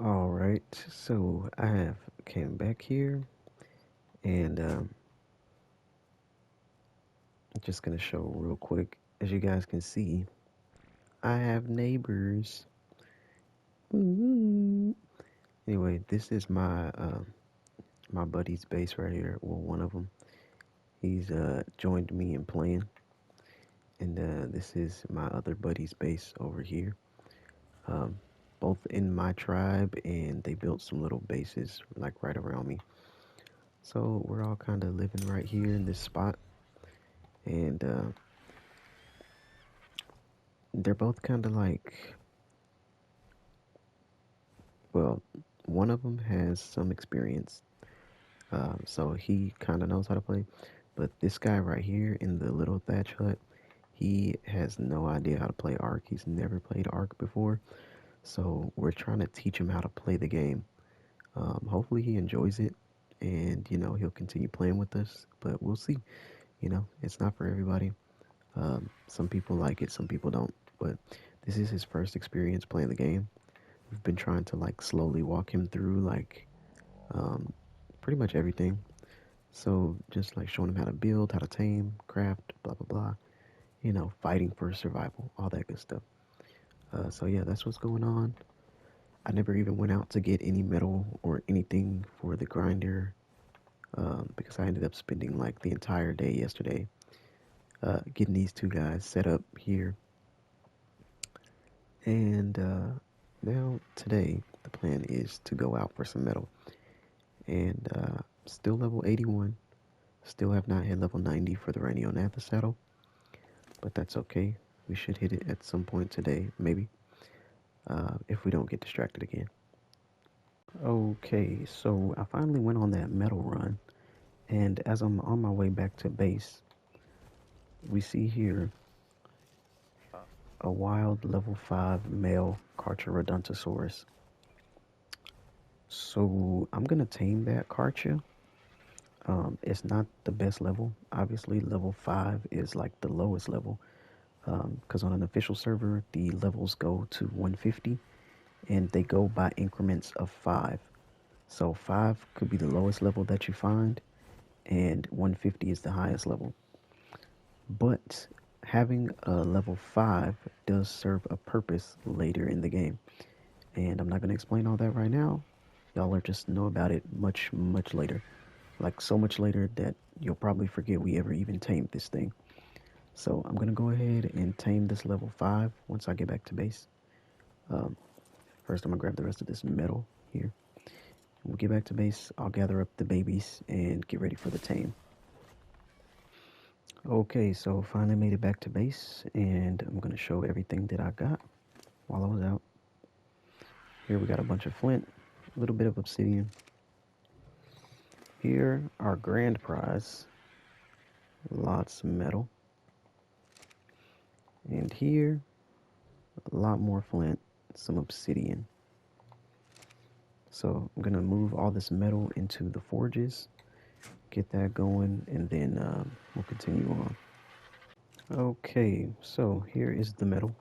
Alright, so I have came back here and I'm just gonna show real quick. As you guys can see, I have neighbors. Ooh. Anyway, this is my buddy's base right here. Well, one of them. He's joined me in playing, and this is my other buddy's base over here. Um, both in my tribe, and they built some little bases like right around me. So we're all kind of living right here in this spot, and they're both kind of like, well, one of them has some experience, so he kind of knows how to play. But this guy right here in the little thatch hut, he has no idea how to play Ark. He's never played Ark before, so we're trying to teach him how to play the game. Hopefully he enjoys it, and he'll continue playing with us. But we'll see. It's not for everybody. Some people like it, some people don't. But this is his first experience playing the game. We've been trying to like slowly walk him through like um, pretty much everything. So just like showing him how to build, how to tame, craft, blah blah blah. Fighting for survival, all that good stuff. So yeah, that's what's going on. I never even went out to get any metal or anything for the grinder because I ended up spending like the entire day yesterday getting these two guys set up here. And now today the plan is to go out for some metal. And still level 81. Still have not hit level 90 for the Rhinognatha saddle, but that's okay. We should hit it at some point today, maybe, if we don't get distracted again. Okay, so I finally went on that metal run, and as I'm on my way back to base, we see here a wild level 5 male Carcharodontosaurus. So I'm gonna tame that Carcha. It's not the best level. Obviously, level 5 is like the lowest level. Because on an official server, the levels go to 150 and they go by increments of 5. So 5 could be the lowest level that you find, and 150 is the highest level. But having a level 5 does serve a purpose later in the game. And I'm not going to explain all that right now. Y'all are just know about it much, much later. Like so much later that you'll probably forget we ever even tamed this thing. So I'm gonna go ahead and tame this level 5 once I get back to base. Um, First I'm gonna grab the rest of this metal here. When we get back to base, I'll gather up the babies and get ready for the tame. Okay, so finally made it back to base, and I'm gonna show everything that I got while I was out. Here we got a bunch of flint, a little bit of obsidian. Here, our grand prize, lots of metal. And here, a lot more flint, some obsidian. So I'm gonna move all this metal into the forges, get that going, and then we'll continue on. Okay, so here is the metal.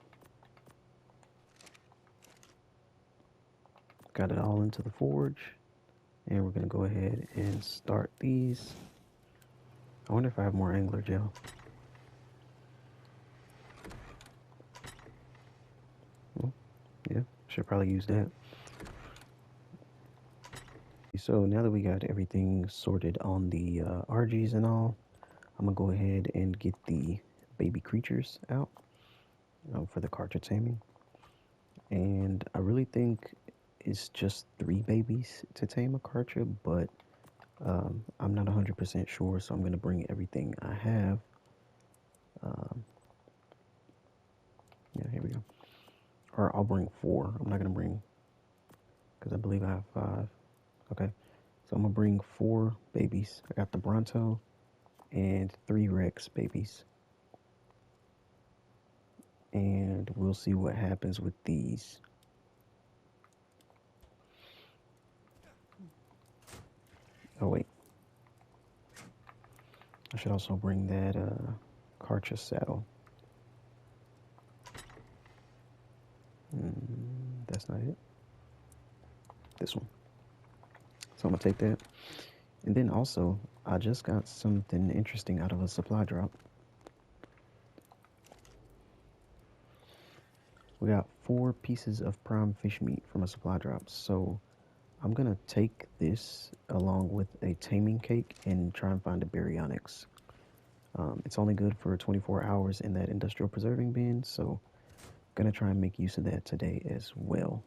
Got it all into the forge, and we're gonna go ahead and start these. I wonder if I have more angler gel. Well, yeah, should probably use that. So now that we got everything sorted on the RGs and all, I'm gonna go ahead and get the baby creatures out for the cartridge taming. And I really think it's just 3 babies to tame a cartridge, but I'm not 100% sure, so I'm gonna bring everything I have. Um, yeah, here we go. Or I'll bring 4. I'm not gonna bring, because I believe I have 5. Okay, so I'm gonna bring 4 babies. I got the Bronto and 3 Rex babies. And we'll see what happens with these. Oh wait, I should also bring that Karcha saddle. That's not it. this one. So I'm gonna take that. And then also, I just got something interesting out of a supply drop. We got 4 pieces of prime fish meat from a supply drop. So I'm gonna take this along with a taming cake and try and find a baryonyx. It's only good for 24 hours in that industrial preserving bin, so I'm gonna try and make use of that today as well.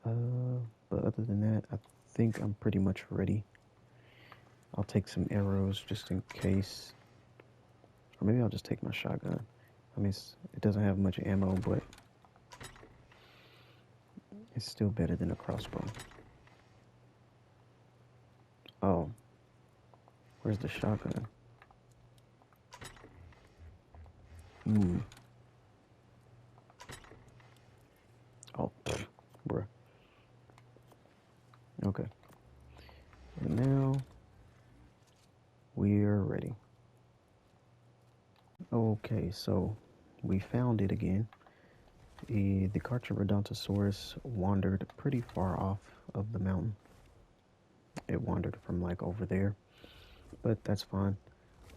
But other than that, I think I'm pretty much ready. I'll take some arrows just in case, or maybe I'll just take my shotgun. I mean, it doesn't have much ammo, but it's still better than a crossbow. Oh, where's the shotgun? Oh, bruh. Okay. And now we're ready. Okay, so we found it again. The Carcharodontosaurus wandered pretty far off of the mountain. It wandered from like over there, but that's fine.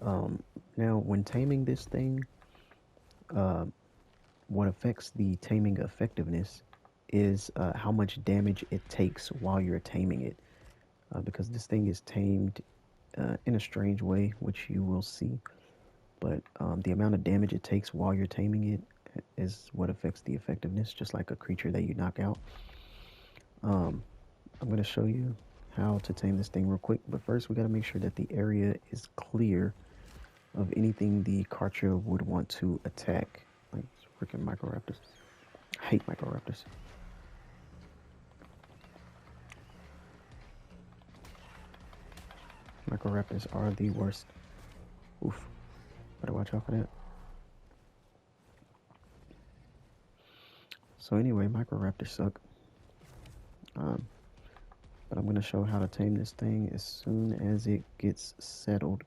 Now, when taming this thing, what affects the taming effectiveness is how much damage it takes while you're taming it. Because this thing is tamed in a strange way, which you will see. But the amount of damage it takes while you're taming it is what affects the effectiveness, just like a creature that you knock out. I'm going to show you how to tame this thing real quick, but first we got to make sure that the area is clear of anything the Kartra would want to attack. Like freaking Microraptors. I hate Microraptors. Microraptors are the worst. Oof. Better watch out for that. So anyway, Microraptors suck. But I'm going to show how to tame this thing as soon as it gets settled.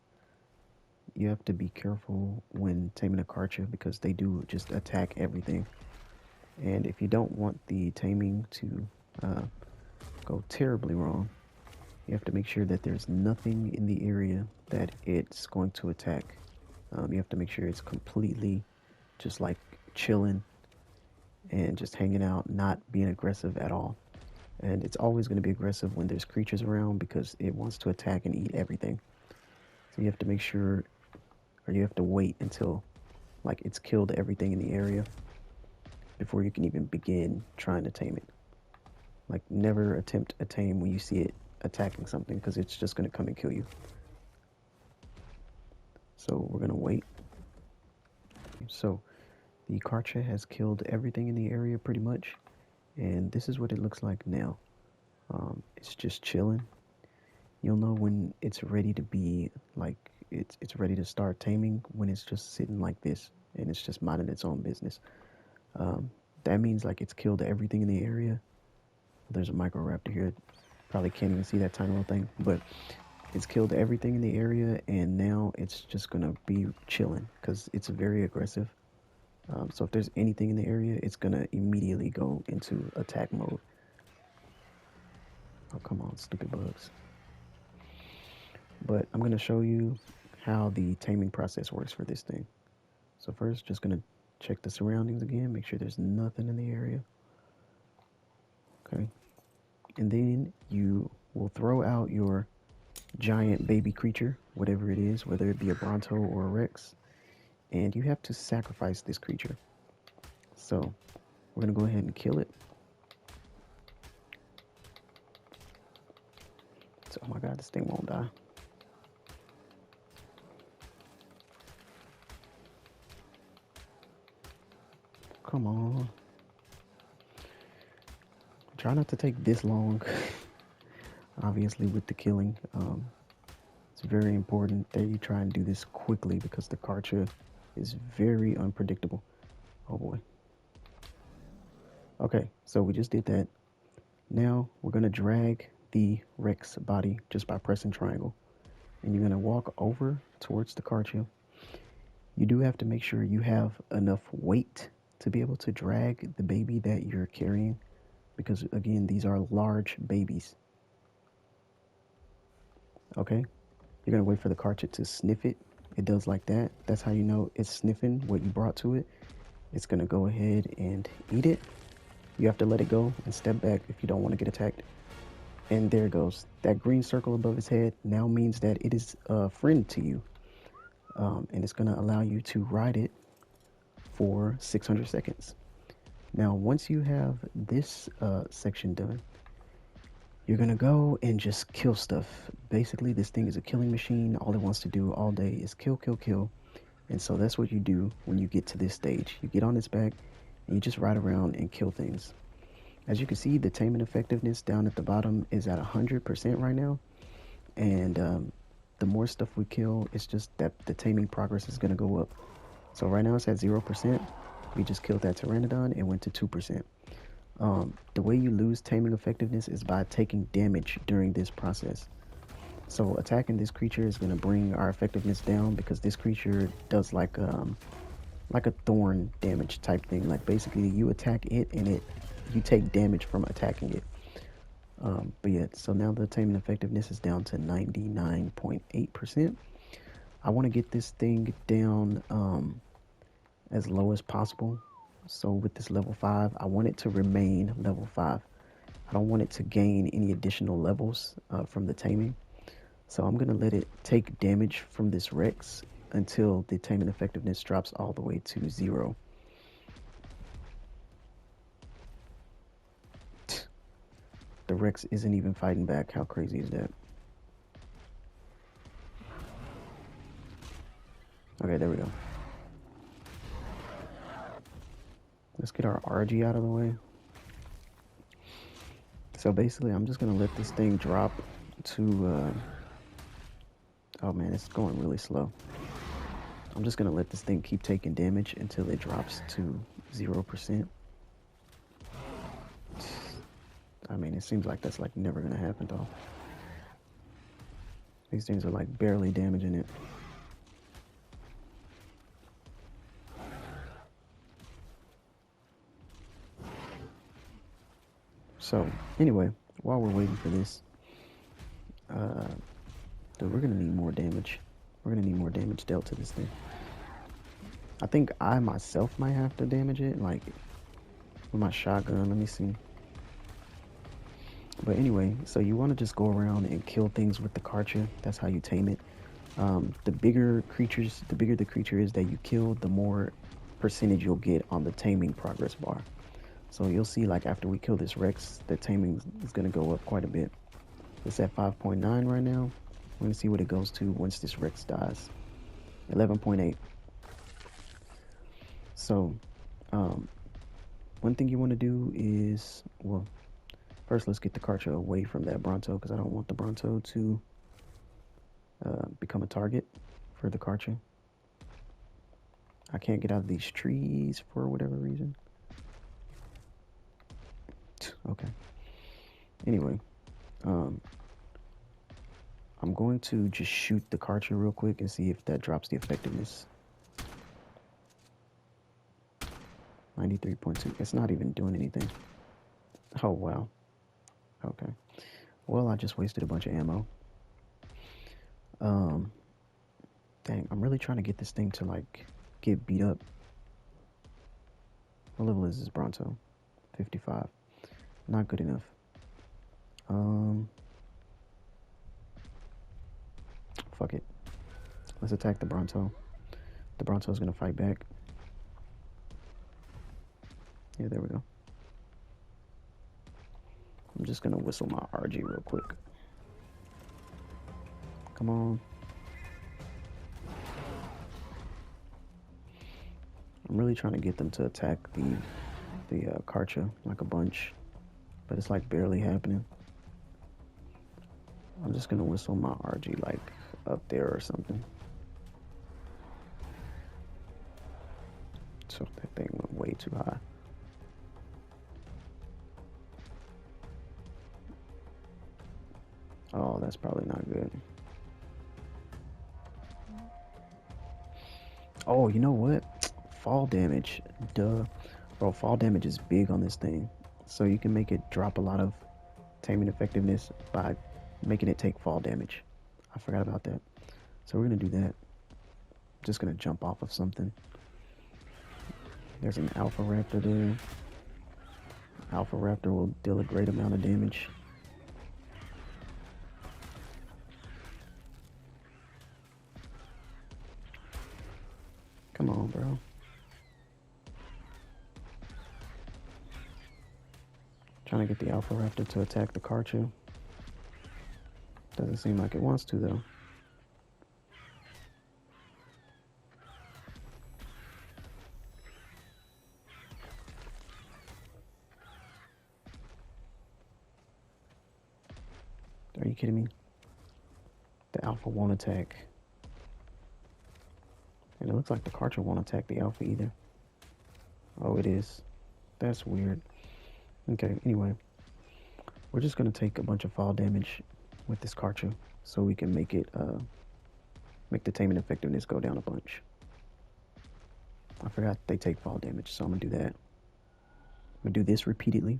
You have to be careful when taming a Kartra because they do just attack everything. And if you don't want the taming to go terribly wrong, you have to make sure that there's nothing in the area that it's going to attack. You have to make sure it's completely just like chilling and just hanging out, not being aggressive at all. And it's always going to be aggressive when there's creatures around because it wants to attack and eat everything. So you have to make sure, or you have to wait until like it's killed everything in the area before you can even begin trying to tame it. Like never attempt a tame when you see it attacking something because it's just going to come and kill you. So we're going to wait. So the Kartra has killed everything in the area pretty much. And this is what it looks like now. It's just chilling. You'll know when it's ready to be like, it's ready to start taming when it's just sitting like this and it's just minding its own business. That means like it's killed everything in the area. There's a Microraptor here. Probably can't even see that tiny little thing, but it's killed everything in the area and now it's just gonna be chilling because it's very aggressive. So if there's anything in the area, it's gonna immediately go into attack mode. Oh, come on, stupid bugs. But I'm gonna show you how the taming process works for this thing. So first, just gonna check the surroundings again, make sure there's nothing in the area. Okay. And then you will throw out your giant baby creature, whatever it is, whether it be a Bronto or a Rex, and you have to sacrifice this creature. So we're gonna go ahead and kill it. So, oh my god, this thing won't die. Come on. Try not to take this long, obviously, with the killing. It's very important that you try and do this quickly because the Kartra is very unpredictable. Oh boy. Okay, so we just did that. Now we're gonna drag the Rex body just by pressing triangle. And you're gonna walk over towards the Kartra. You do have to make sure you have enough weight to be able to drag the baby that you're carrying. because again, these are large babies. Okay, you're gonna wait for the Karcha to sniff it. It does like that. That's how you know it's sniffing what you brought to it. It's gonna go ahead and eat it. You have to let it go and step back if you don't want to get attacked. And there it goes. That green circle above its head now means that it is a friend to you. And it's gonna allow you to ride it for 600 seconds. Now, once you have this section done, you're gonna go and just kill stuff. Basically, this thing is a killing machine. All it wants to do all day is kill, kill, kill. And so that's what you do when you get to this stage. You get on its back and you just ride around and kill things. As you can see, the taming effectiveness down at the bottom is at 100% right now. And the more stuff we kill, it's just that the taming progress is gonna go up. So right now it's at 0%. We just killed that Pteranodon and went to 2%. The way you lose taming effectiveness is by taking damage during this process. So attacking this creature is going to bring our effectiveness down because this creature does like a thorn damage type thing. Like basically you attack it and you take damage from attacking it. But yeah, so now the taming effectiveness is down to 99.8%. I want to get this thing down as low as possible. So with this level 5, I want it to remain level 5. I don't want it to gain any additional levels from the taming. So I'm going to let it take damage from this Rex until the taming effectiveness drops all the way to 0. The Rex isn't even fighting back. How crazy is that? Okay, there we go. Let's get our RG out of the way. So basically, I'm just going to let this thing drop to... oh man, it's going really slow. I'm just going to let this thing keep taking damage until it drops to 0%. I mean, it seems like that's like never going to happen though. These things are like barely damaging it. So, anyway, while we're waiting for this, dude, we're gonna need more damage. We're gonna need more damage dealt to this thing. I think I myself might have to damage it, like, with my shotgun. Let me see. But anyway, so you want to just go around and kill things with the Karcha. That's how you tame it. The bigger the creature is that you kill, the more percentage you'll get on the taming progress bar. So you'll see, like, after we kill this Rex, the taming is going to go up quite a bit. It's at 5.9 right now. We're going to see what it goes to once this Rex dies. 11.8. So, one thing you want to do is, well, first let's get the Karcha away from that Bronto, because I don't want the Bronto to become a target for the Karcha. I can't get out of these trees for whatever reason. Okay. Anyway, I'm going to just shoot the Karcha real quick and see if that drops the effectiveness. 93.2. It's not even doing anything. Oh, wow. Okay. Well, I just wasted a bunch of ammo. Dang, I'm really trying to get this thing to, like, get beat up. What level is this Bronto? 55. Not good enough. Fuck it. Let's attack the Bronto. The Bronto's gonna fight back. Yeah, there we go. I'm just gonna whistle my RG real quick. Come on. I'm really trying to get them to attack the Karcha like a bunch, but it's like barely happening. I'm just gonna whistle my RG like up there or something. So that thing went way too high. Oh, that's probably not good. Oh, you know what? Fall damage. Duh. Bro, fall damage is big on this thing. So you can make it drop a lot of taming effectiveness by making it take fall damage. I forgot about that. So we're gonna do that. Just gonna jump off of something. There's an alpha raptor there. Alpha raptor will deal a great amount of damage. Come on, bro. Trying to get the alpha raptor to attack the Karchu. Doesn't seem like it wants to, though. Are you kidding me? The alpha won't attack. And it looks like the Karchu won't attack the alpha either. Oh, it is. That's weird. Okay, anyway. We're just going to take a bunch of fall damage with this Karchu so we can make it, make the taming effectiveness go down a bunch. I forgot they take fall damage, so I'm going to do that. I'm going to do this repeatedly.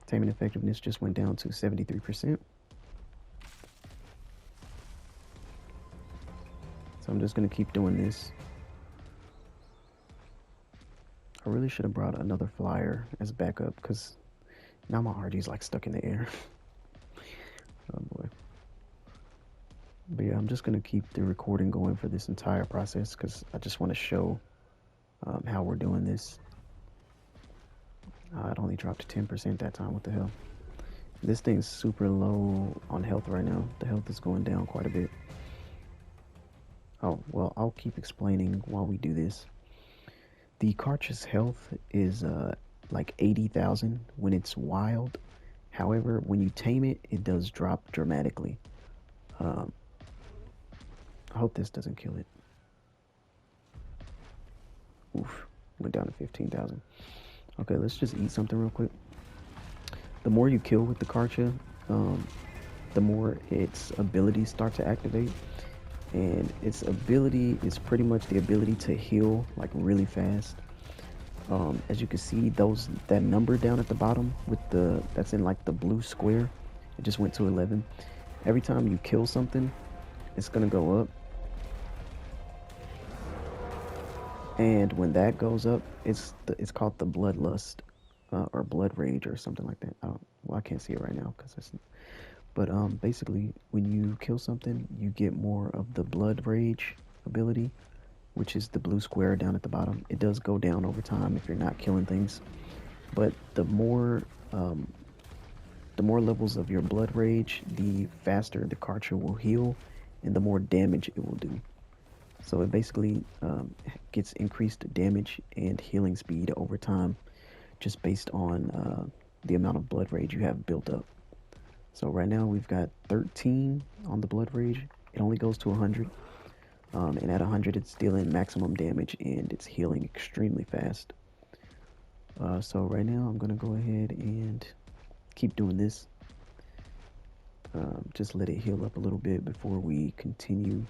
Taming effectiveness just went down to 73%. So I'm just going to keep doing this. I really should have brought another flyer as backup because now my RG's like stuck in the air. Oh boy. But yeah, I'm just going to keep the recording going for this entire process because I just want to show how we're doing this. It only dropped to 10% that time. What the hell? This thing's super low on health right now. The health is going down quite a bit. Oh, well, I'll keep explaining while we do this. The Karchu's health is like 80,000 when it's wild. However, when you tame it, it does drop dramatically. I hope this doesn't kill it. Oof, went down to 15,000. Okay, let's just eat something real quick. The more you kill with the Karchu, the more its abilities start to activate. And its ability is pretty much the ability to heal like really fast. As you can see, that number down at the bottom with that's in like the blue square, it just went to 11. Every time you kill something, it's gonna go up. And when that goes up, it's called the bloodlust or blood rage or something like that. Well, I can't see it right now because it's. But basically, when you kill something, you get more of the blood rage ability, which is the blue square down at the bottom. It does go down over time if you're not killing things, but the more levels of your blood rage, the faster the Karchu will heal, and the more damage it will do. So it basically gets increased damage and healing speed over time, just based on the amount of blood rage you have built up. So right now we've got 13 on the blood rage. It only goes to 100. And at 100 it's dealing maximum damage and it's healing extremely fast. So right now I'm gonna go ahead and keep doing this. Just let it heal up a little bit before we continue.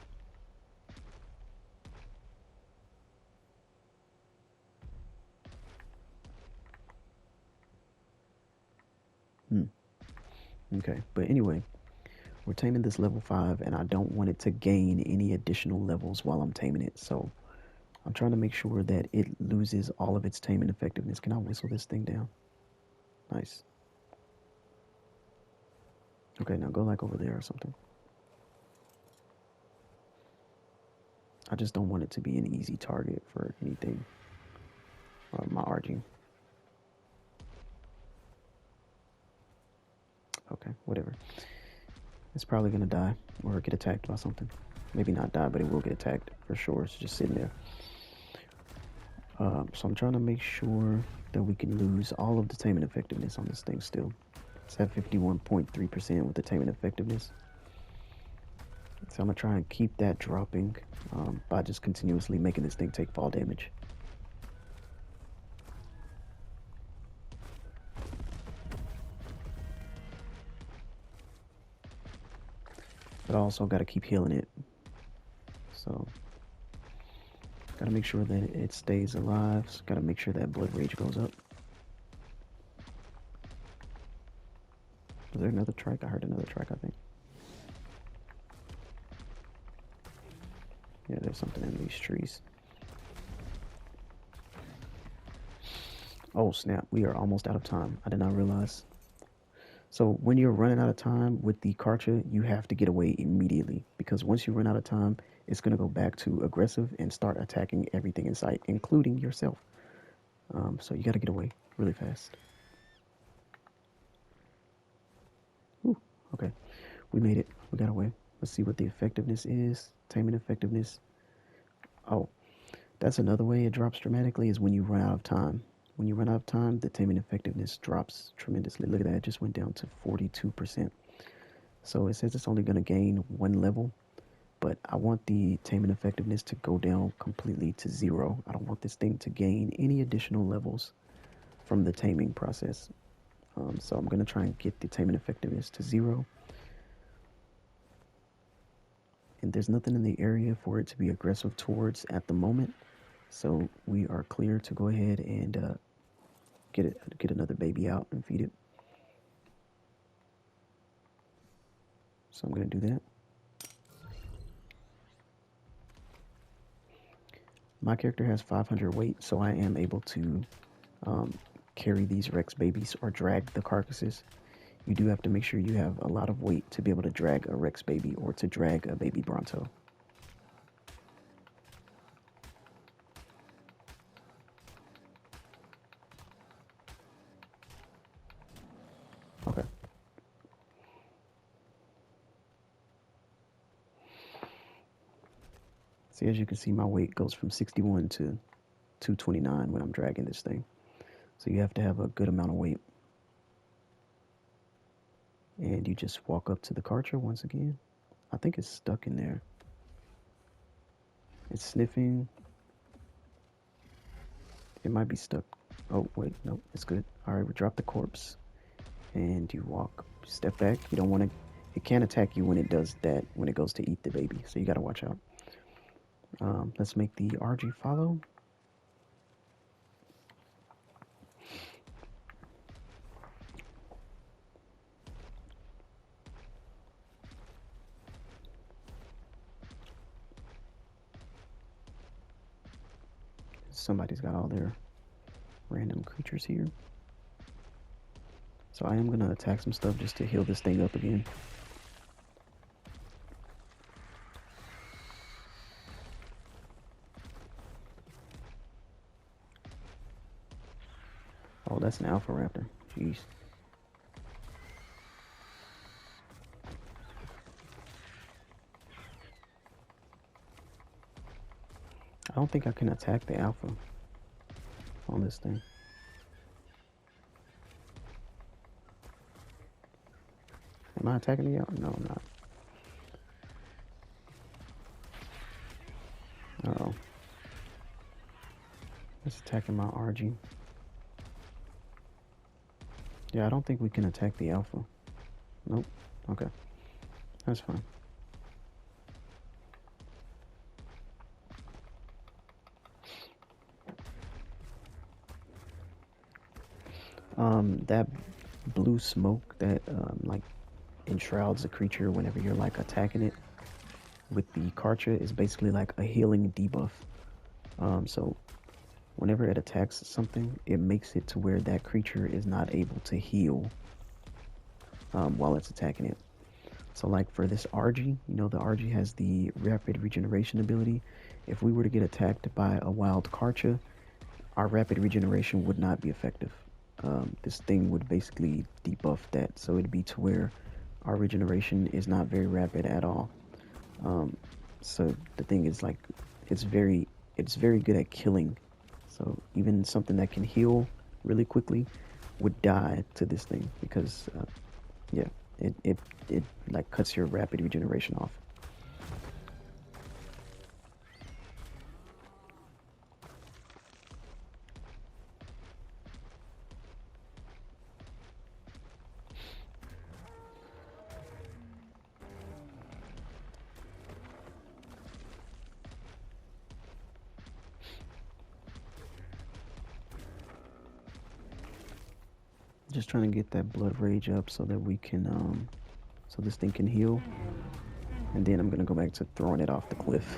Okay, but anyway, we're taming this level 5 and I don't want it to gain any additional levels while I'm taming it. So I'm trying to make sure that it loses all of its taming effectiveness. Can I whistle this thing down? Nice. Okay, now go like over there or something. I just don't want it to be an easy target for anything. My RG. Okay, whatever. It's probably gonna die or get attacked by something. Maybe not die, but it will get attacked for sure. It's just sitting there. So I'm trying to make sure that we can lose all of the taming effectiveness on this thing still. It's at 51.3% with the taming effectiveness. So I'm gonna try and keep that dropping by just continuously making this thing take fall damage. But I also got to keep healing it. So, got to make sure that it stays alive. So got to make sure that blood rage goes up. Was there another trike? I heard another trike, I think. Yeah, there's something in these trees. Oh snap, we are almost out of time. I did not realize. So when you're running out of time with the Karcha, you have to get away immediately because once you run out of time, it's going to go back to aggressive and start attacking everything in sight, including yourself. So you got to get away really fast. Ooh, okay, we made it. We got away. Let's see what the effectiveness is. Taming effectiveness. Oh, that's another way it drops dramatically is when you run out of time. When you run out of time, the taming effectiveness drops tremendously. Look at that, it just went down to 42%. So it says it's only going to gain 1 level, but I want the taming effectiveness to go down completely to 0. I don't want this thing to gain any additional levels from the taming process. So I'm going to try and get the taming effectiveness to 0. And there's nothing in the area for it to be aggressive towards at the moment. So we are clear to go ahead and get another baby out and feed it. So I'm going to do that. My character has 500 weight, so I am able to carry these Rex babies or drag the carcasses. You do have to make sure you have a lot of weight to be able to drag a Rex baby or to drag a baby Bronto. Okay. See, as you can see, my weight goes from 61 to 229 when I'm dragging this thing. So you have to have a good amount of weight. And you just walk up to the Karcher once again. I think it's stuck in there. It's sniffing. It might be stuck. Oh, wait, no, it's good. All right, we drop the corpse. And you walk, step back. You don't want to, it can't attack you when it does that, when it goes to eat the baby. So you got to watch out. Let's make the RG follow. Somebody's got all their random creatures here. So I am going to attack some stuff just to heal this thing up again. Oh, that's an Alpha Raptor. Jeez. I don't think I can attack the Alpha on this thing. Am I attacking the Alpha? No, I'm not. Uh-oh. It's attacking my RG. Yeah, I don't think we can attack the Alpha. Nope. Okay. That's fine. That blue smoke that like enshrouds a creature whenever you're like attacking it with the Karcha is basically like a healing debuff. So whenever it attacks something, it makes it to where that creature is not able to heal while it's attacking it. So like for this RG, you know, the RG has the rapid regeneration ability. If we were to get attacked by a wild Karcha, our rapid regeneration would not be effective. This thing would basically debuff that, so it'd be to where our regeneration is not very rapid at all. So the thing is like, it's very good at killing. So even something that can heal really quickly would die to this thing because, yeah, it like cuts your rapid regeneration off. Just trying to get that blood rage up so that we can, so this thing can heal. And then I'm gonna go back to throwing it off the cliff.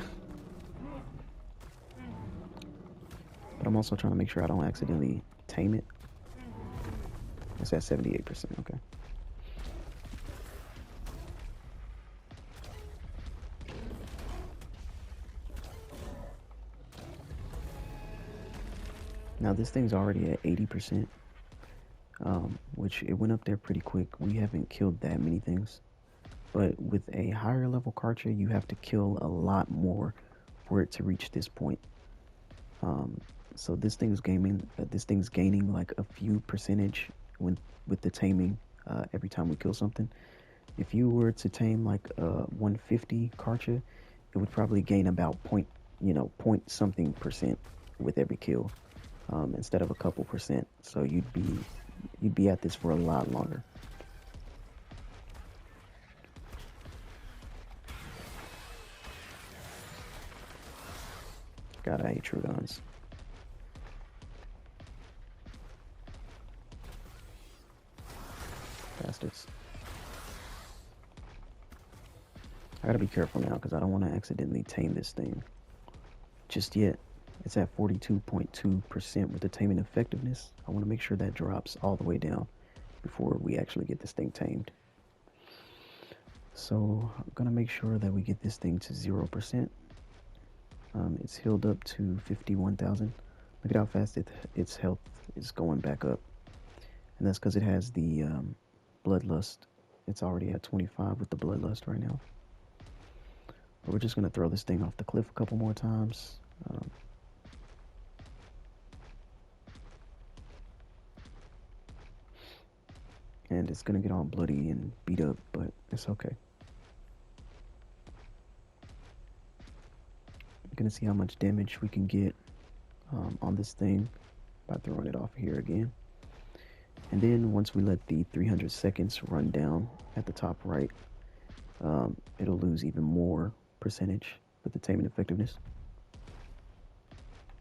But I'm also trying to make sure I don't accidentally tame it. It's at 78%, okay. Now this thing's already at 80%, which it went up there pretty quick. We haven't killed that many things. But with a higher level Karcher, you have to kill a lot more for it to reach this point. So this thing's gaining like a few percentage with the taming every time we kill something. If you were to tame like a 150 Karcher, it would probably gain about point something percent with every kill, instead of a couple percent. So you'd be at this for a lot longer. God, I hate Troodons. Bastards. I gotta be careful now because I don't want to accidentally tame this thing just yet. It's at 42.2% with the taming effectiveness. I want to make sure that drops all the way down before we actually get this thing tamed. So I'm gonna make sure that we get this thing to 0%. It's healed up to 51,000. Look at how fast its health is going back up. And that's because it has the bloodlust. It's already at 25 with the bloodlust right now. But we're just going to throw this thing off the cliff a couple more times. And it's going to get all bloody and beat up, but it's okay. We're going to see how much damage we can get on this thing by throwing it off here again. And then once we let the 300 seconds run down at the top right, it'll lose even more percentage with the taming effectiveness.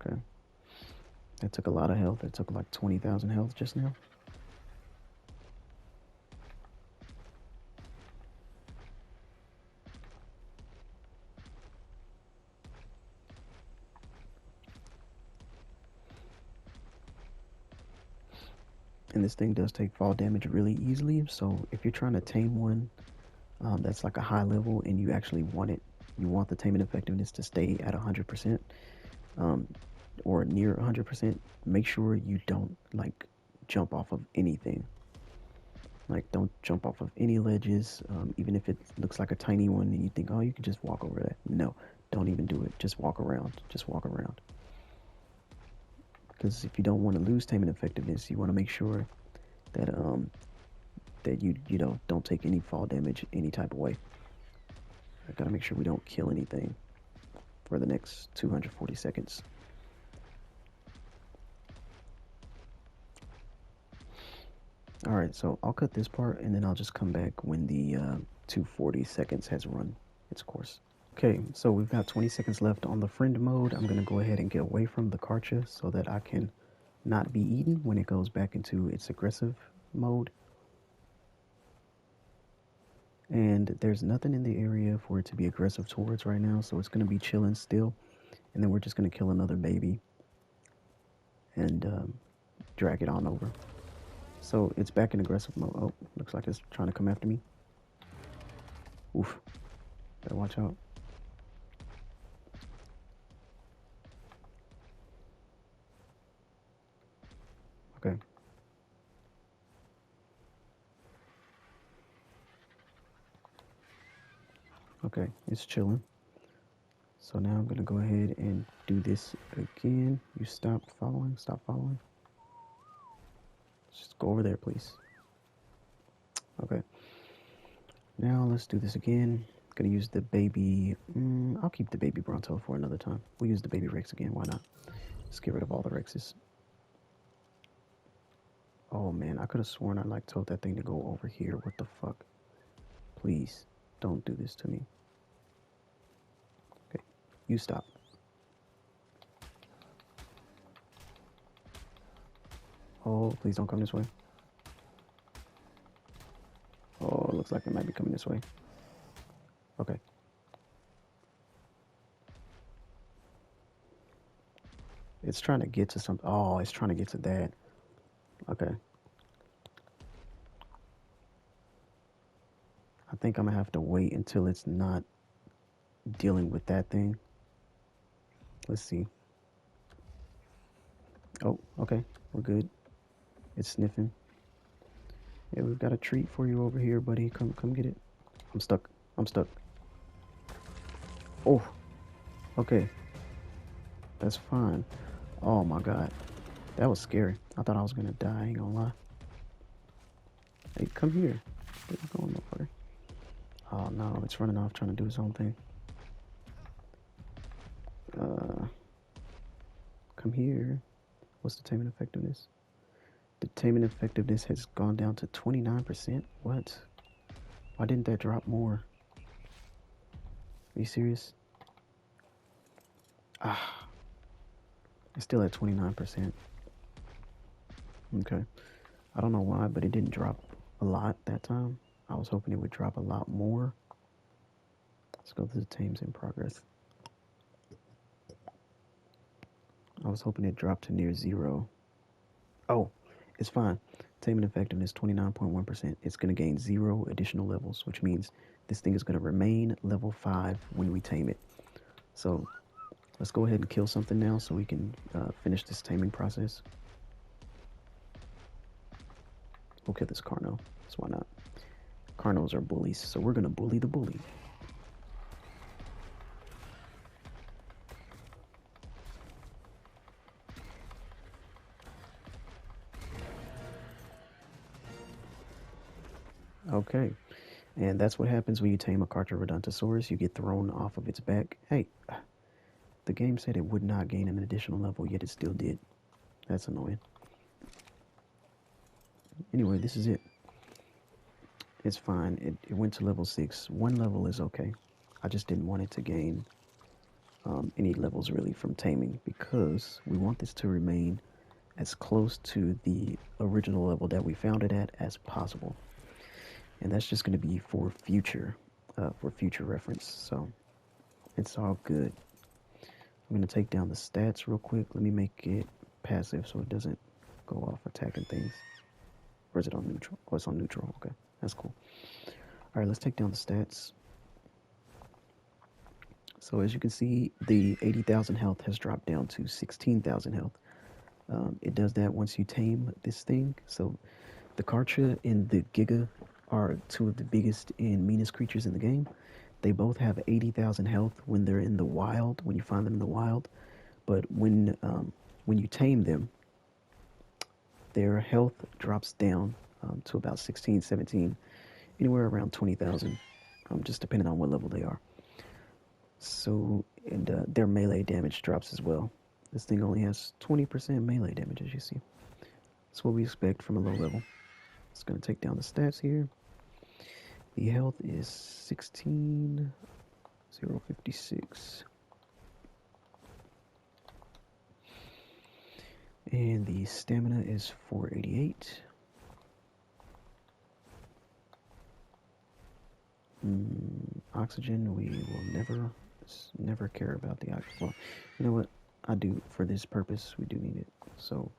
Okay. That took a lot of health. That took like 20,000 health just now. And this thing does take fall damage really easily. So if you're trying to tame one that's like a high level and you actually want it, you want the taming effectiveness to stay at 100%, or near 100%, make sure you don't like jump off of anything. Like don't jump off of any ledges, even if it looks like a tiny one and you think, oh, you can just walk over that. No, don't even do it. Just walk around. Just walk around. Because if you don't want to lose taming effectiveness, you want to make sure that that you don't take any fall damage any type of way. I gotta make sure we don't kill anything for the next 240 seconds. Alright, so I'll cut this part and then I'll just come back when the 240 seconds has run its course. Okay, so we've got 20 seconds left on the friend mode. I'm gonna go ahead and get away from the Karcher so that I can not be eaten when it goes back into its aggressive mode. And there's nothing in the area for it to be aggressive towards right now, so it's going to be chilling still. And then we're just going to kill another baby and drag it on over. So it's back in aggressive mode. Oh, looks like it's trying to come after me. Oof. Better watch out. Okay. Okay, it's chilling. So now I'm going to go ahead and do this again. You stop following. Stop following. Just go over there, please. Okay. Now let's do this again. Gonna use the baby. I'll keep the baby Bronto for another time. We'll use the baby Rex again. Why not? Let's get rid of all the Rexes. Oh man, I could have sworn I like told that thing to go over here. What the fuck? Please, don't do this to me. Okay, you stop. Oh, please don't come this way. it looks like it might be coming this way. Okay. It's trying to get to something. Oh, it's trying to get to that. Okay. I think I'm gonna have to wait until it's not dealing with that thing. Let's see. Oh, okay. We're good. It's sniffing. Yeah, we've got a treat for you over here, buddy. Come get it. I'm stuck. I'm stuck. Oh, okay. That's fine. Oh my god. That was scary. I thought I was gonna die, I ain't gonna lie. Hey, come here. Where you going, motherfucker? Oh no, it's running off trying to do its own thing. Come here. What's the taming effectiveness? The taming effectiveness has gone down to 29%. What? Why didn't that drop more? Are you serious? Ah, it's still at 29%. Okay. I don't know why, but it didn't drop a lot that time. I was hoping it would drop a lot more. Let's go to the tames in progress. I was hoping it dropped to near 0. Oh, it's fine. Taming effectiveness 29.1%. It's going to gain 0 additional levels, which means this thing is going to remain level 5 when we tame it. So let's go ahead and kill something now so we can finish this taming process. We'll kill this Carno, so why not? Carnos are bullies, so we're going to bully the bully. Okay, and that's what happens when you tame a Carharodontosaurus. You get thrown off of its back. Hey, the game said it would not gain an additional level, yet it still did. That's annoying. Anyway, this is it. It's fine. It went to level 6. 1 level is okay. I just didn't want it to gain any levels really from taming because we want this to remain as close to the original level that we found it at as possible. And that's just going to be for future reference. So it's all good. I'm going to take down the stats real quick. Let me make it passive so it doesn't go off attacking things. Or is it on neutral? Oh, it's on neutral. Okay, that's cool. All right, let's take down the stats. So as you can see, the 80,000 health has dropped down to 16,000 health. It does that once you tame this thing. So the Kartra and the Giga are two of the biggest and meanest creatures in the game. They both have 80,000 health when they're in the wild, when you find them in the wild. But when you tame them, their health drops down to about 16, 17, anywhere around 20,000, just depending on what level they are. So, and their melee damage drops as well. This thing only has 20% melee damage, as you see. That's what we expect from a low level. It's going to take down the stats here. The health is 16,056. And the stamina is 488. Oxygen, we will never care about the oxygen. Well, you know what? I do, for this purpose, we do need it. So,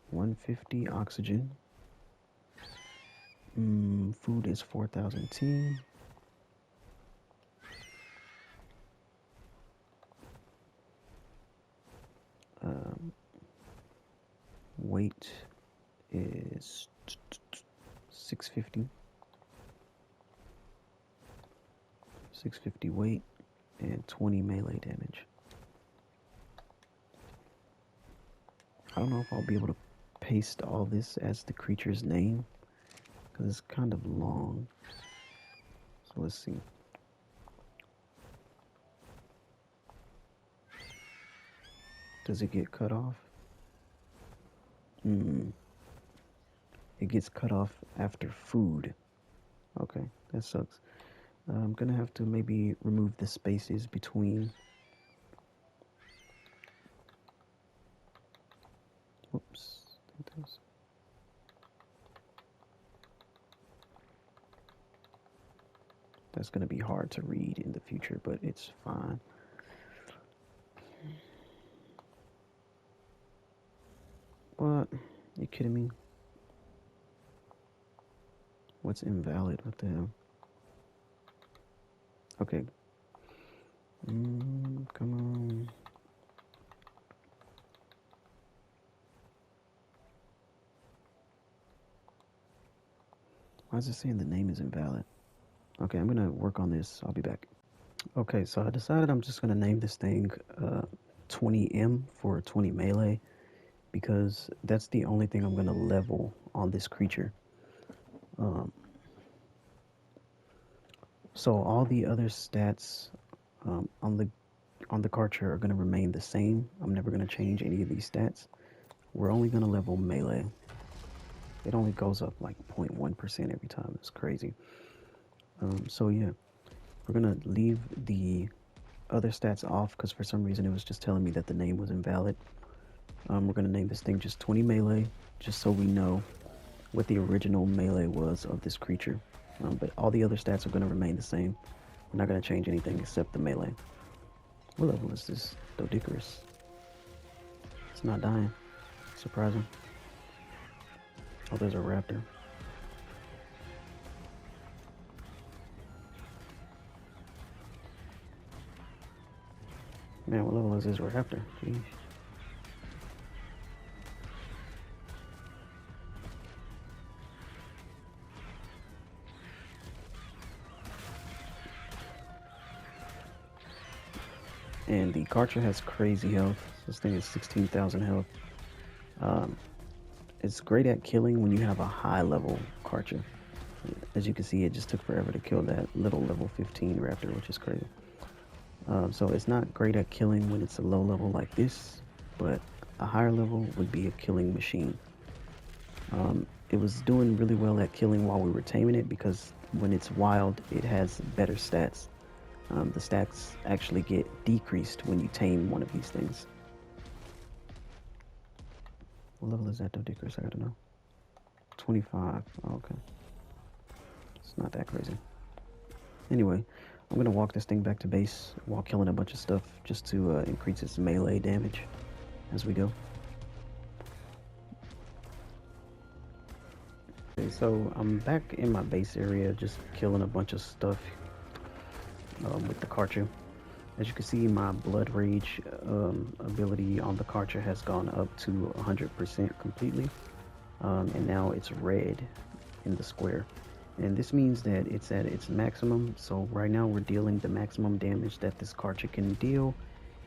150 oxygen. Food is 4,000 T. Weight is 650. 650 weight and 20 melee damage. I don't know if I'll be able to paste all this as the creature's name because it's kind of long. So let's see. Does it get cut off? It gets cut off after food. Okay, that sucks. I'm gonna have to maybe remove the spaces between. Whoops. That's going to be hard to read in the future, but it's fine. What? You kidding me? What's invalid? What the hell? Okay. Come on. Why is it saying the name is invalid? Okay, I'm gonna work on this. I'll be back. Okay, so I decided I'm just gonna name this thing 20M for 20 melee because that's the only thing I'm gonna level on this creature. So all the other stats on the Karcher are gonna remain the same. I'm never gonna change any of these stats. We're only gonna level melee. It only goes up like 0.1% every time. It's crazy. So yeah, we're gonna leave the other stats off because for some reason it was just telling me that the name was invalid. We're gonna name this thing just 20 melee, just so we know what the original melee was of this creature. But all the other stats are gonna remain the same. We're not gonna change anything except the melee. What level is this Dodicarus? It's not dying. Surprising. Oh, there's a raptor. Man, what level is this raptor? Jeez. And the Karcher has crazy health. This thing is 16,000 health. It's great at killing when you have a high level Karcher. As you can see, it just took forever to kill that little level 15 raptor, which is crazy. So it's not great at killing when it's a low level like this, but a higher level would be a killing machine. It was doing really well at killing while we were taming it because when it's wild, it has better stats. The stats actually get decreased when you tame one of these things. What level is that Dodicarus? I gotta know. 25. Oh, okay. It's not that crazy. Anyway, I'm gonna walk this thing back to base while killing a bunch of stuff just to increase its melee damage as we go. Okay, so I'm back in my base area just killing a bunch of stuff with the Karcher. As you can see, my blood rage ability on the Karcher has gone up to 100% completely, and now it's red in the square. And this means that it's at its maximum. So right now we're dealing the maximum damage that this Karcher can deal,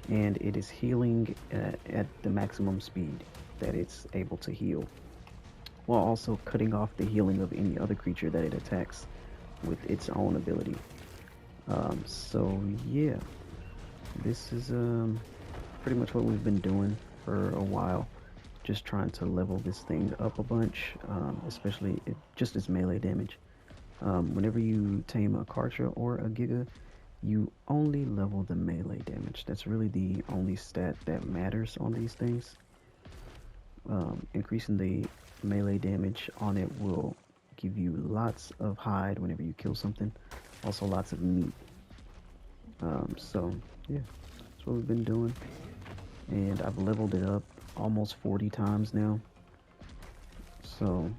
and it is healing at the maximum speed that it's able to heal, while also cutting off the healing of any other creature that it attacks with its own ability. So yeah, this is pretty much what we've been doing for a while, just trying to level this thing up a bunch, especially just its melee damage. Whenever you tame a Karcher or a Giga, you only level the melee damage. That's really the only stat that matters on these things. Increasing the melee damage on it will give you lots of hide whenever you kill something, also lots of meat. So yeah, that's what we've been doing, and I've leveled it up almost 40 times now. So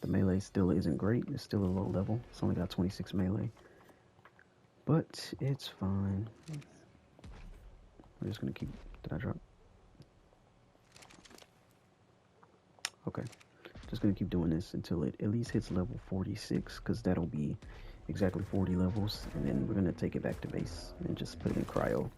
the melee still isn't great. It's still a low level. It's only got 26 melee, but it's fine. We're just gonna keep. Did I drop? Okay. Just gonna keep doing this until it at least hits level 46, because that'll be exactly 40 levels, and then we're gonna take it back to base and just put it in cryo.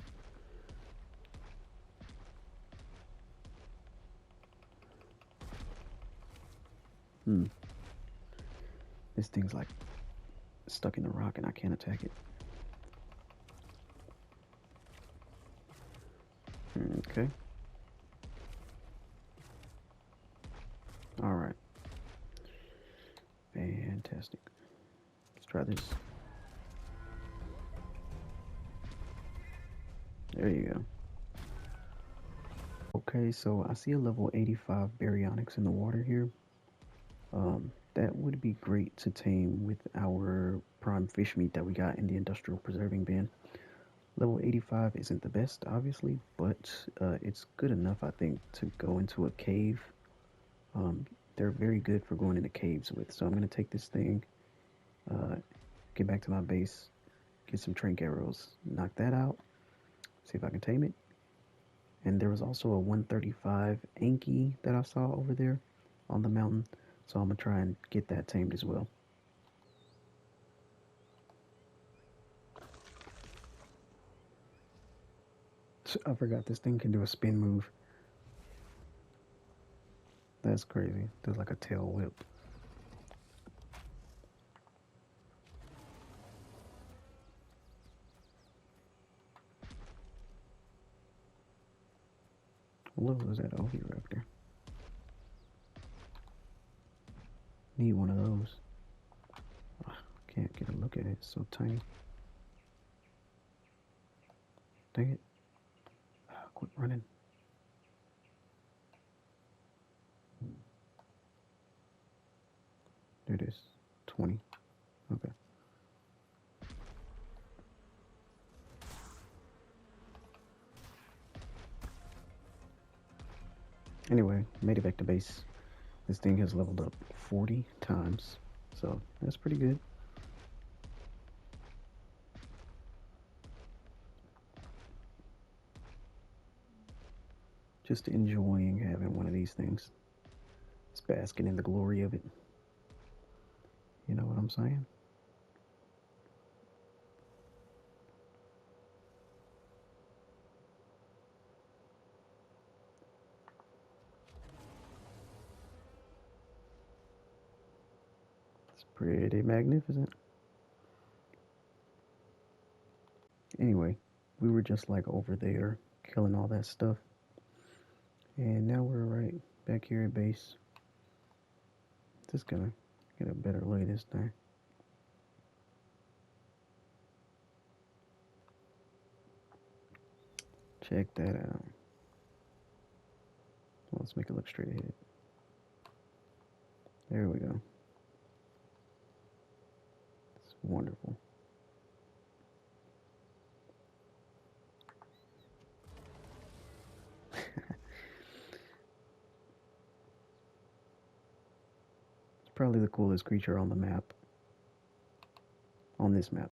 This thing's like stuck in the rock and I can't attack it. Okay. Alright. Fantastic. Let's try this. There you go. Okay, so I see a level 85 baryonyx in the water here. that would be great to tame with our prime fish meat that we got in the industrial preserving bin. Level 85 isn't the best, obviously, but it's good enough, I think, to go into a cave. Um, they're very good for going into caves with. So I'm going to take this thing, uh, get back to my base, get some trank arrows, knock that out, see if I can tame it. And there was also a 135 Anki that I saw over there on the mountain. So I'm going to try and get that tamed as well. I forgot this thing can do a spin move. That's crazy. Does like a tail whip. What was that Oviraptor? Need one of those. Oh, can't get a look at it. It's so tiny. Dang it. Oh, quit running. There it is. 20. Okay. Anyway, made it back to base. This thing has leveled up 40 times. So that's pretty good. Just enjoying having one of these things. Just basking in the glory of it. You know what I'm saying? It's pretty magnificent. Anyway, we were just like over there killing all that stuff. And now we're right back here at base. Just gonna get a better look at this thing. Check that out. Well, let's make it look straight ahead. There we go. It's wonderful. It's probably the coolest creature on the map. On this map.